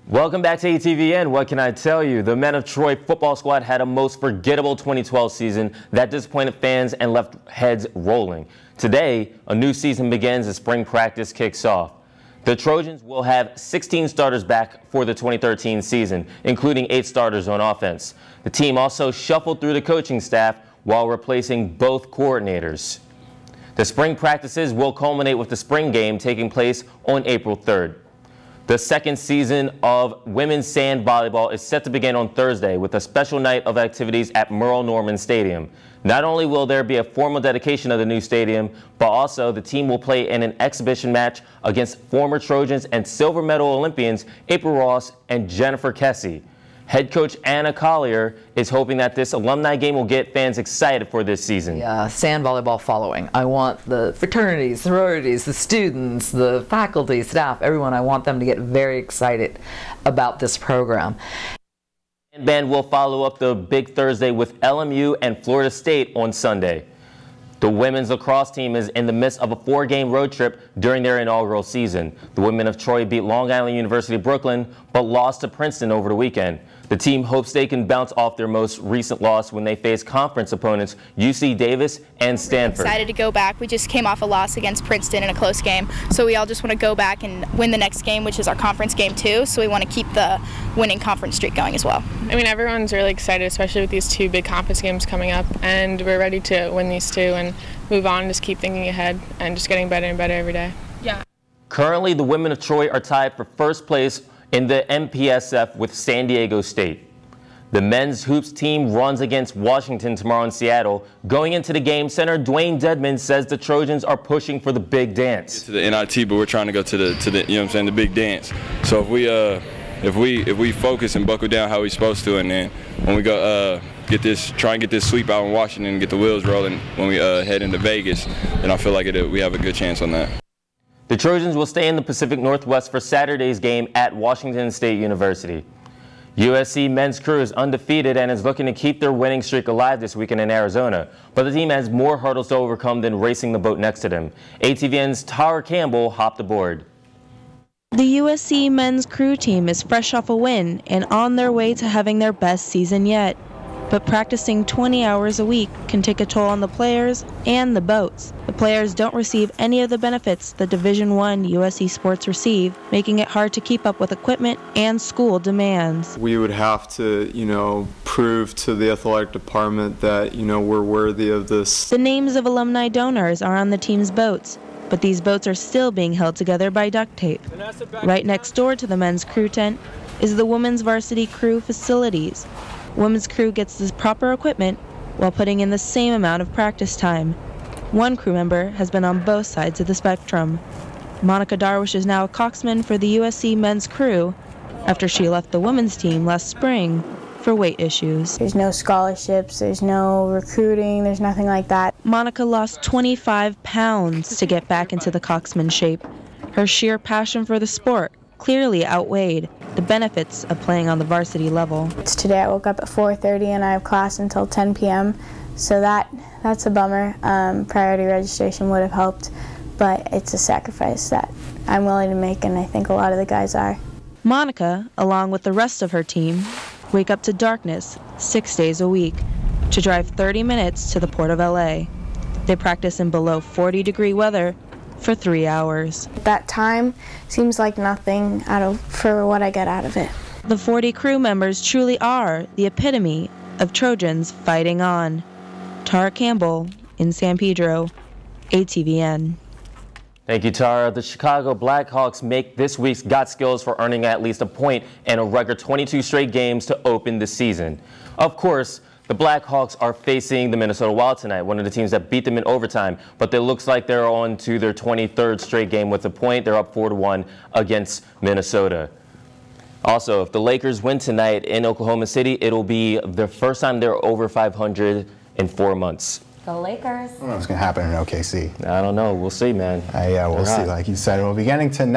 Welcome back to ATVN. What can I tell you? The men of Troy football squad had a most forgettable 2012 season that disappointed fans and left heads rolling. Today, a new season begins as spring practice kicks off. The Trojans will have 16 starters back for the 2013 season, including 8 starters on offense. The team also shuffled through the coaching staff while replacing both coordinators. The spring practices will culminate with the spring game taking place on April 3rd. The second season of women's sand volleyball is set to begin on Thursday with a special night of activities at Merle Norman Stadium. Not only will there be a formal dedication of the new stadium, but also the team will play in an exhibition match against former Trojans and silver medal Olympians April Ross and Jennifer Kessie. Head coach Anna Collier is hoping that this alumni game will get fans excited for this season. Yeah, sand volleyball following. I want the fraternities, sororities, the students, the faculty, staff, everyone, I want them to get very excited about this program. And band will follow up the big Thursday with LMU and Florida State on Sunday. The women's lacrosse team is in the midst of a 4-game road trip during their inaugural season. The women of Troy beat Long Island University Brooklyn, but lost to Princeton over the weekend. The team hopes they can bounce off their most recent loss when they face conference opponents UC Davis and Stanford. Excited to go back. We just came off a loss against Princeton in a close game, so we all just want to go back and win the next game, which is our conference game too. So we want to keep the winning conference streak going as well. I mean, everyone's really excited, especially with these 2 big conference games coming up, and we're ready to win these 2 and move on and just keep thinking ahead and just getting better and better every day. Yeah. Currently, the women of Troy are tied for first place in the MPSF with San Diego State. The men's hoops team runs against Washington tomorrow in Seattle. Going into the game, center Dwayne Dedman says the Trojans are pushing for the big dance. To the NIT, but we're trying to go to the you know what I'm saying, the big dance. So if we focus and buckle down how we're supposed to, and then when we go try and get this sweep out in Washington and get the wheels rolling when we head into Vegas, then I feel like we have a good chance on that. The Trojans will stay in the Pacific Northwest for Saturday's game at Washington State University. USC men's crew is undefeated and is looking to keep their winning streak alive this weekend in Arizona, but the team has more hurdles to overcome than racing the boat next to them. ATVN's Tara Campbell hopped aboard. The USC men's crew team is fresh off a win and on their way to having their best season yet. But practicing 20 hours a week can take a toll on the players and the boats. The players don't receive any of the benefits the Division I USC sports receive, making it hard to keep up with equipment and school demands. We would have to, prove to the athletic department that, we're worthy of this. The names of alumni donors are on the team's boats, but these boats are still being held together by duct tape. Right next door to the men's crew tent is the women's varsity crew facilities. Women's crew gets the proper equipment while putting in the same amount of practice time. One crew member has been on both sides of the spectrum. Monica Darwish is now a coxsman for the USC men's crew after she left the women's team last spring for weight issues. There's no scholarships, there's no recruiting, there's nothing like that. Monica lost 25 pounds to get back into the coxsman shape. Her sheer passion for the sport clearly outweighed the benefits of playing on the varsity level. Today I woke up at 4:30 and I have class until 10 p.m. So that's a bummer. Priority registration would have helped, but it's a sacrifice that I'm willing to make, and I think a lot of the guys are. Monica, along with the rest of her team, wake up to darkness 6 days a week to drive 30 minutes to the Port of LA. They practice in below 40-degree weather for 3 hours. That time seems like nothing for what I get out of it. The 40 crew members truly are the epitome of Trojans fighting on. Tara Campbell in San Pedro, ATVN. Thank you, Tara. The Chicago Blackhawks make this week's Got Skills for earning at least a point and a record 22 straight games to open the season. Of course, the Blackhawks are facing the Minnesota Wild tonight, one of the teams that beat them in overtime, but it looks like they're on to their 23rd straight game with a point. They're up 4-1 against Minnesota. Also, if the Lakers win tonight in Oklahoma City, it'll be the first time they're over 500 in 4 months. Go Lakers. I don't know what's going to happen in OKC. I don't know. We'll see, man. Yeah, we'll see. Like you said, it will be beginning tonight.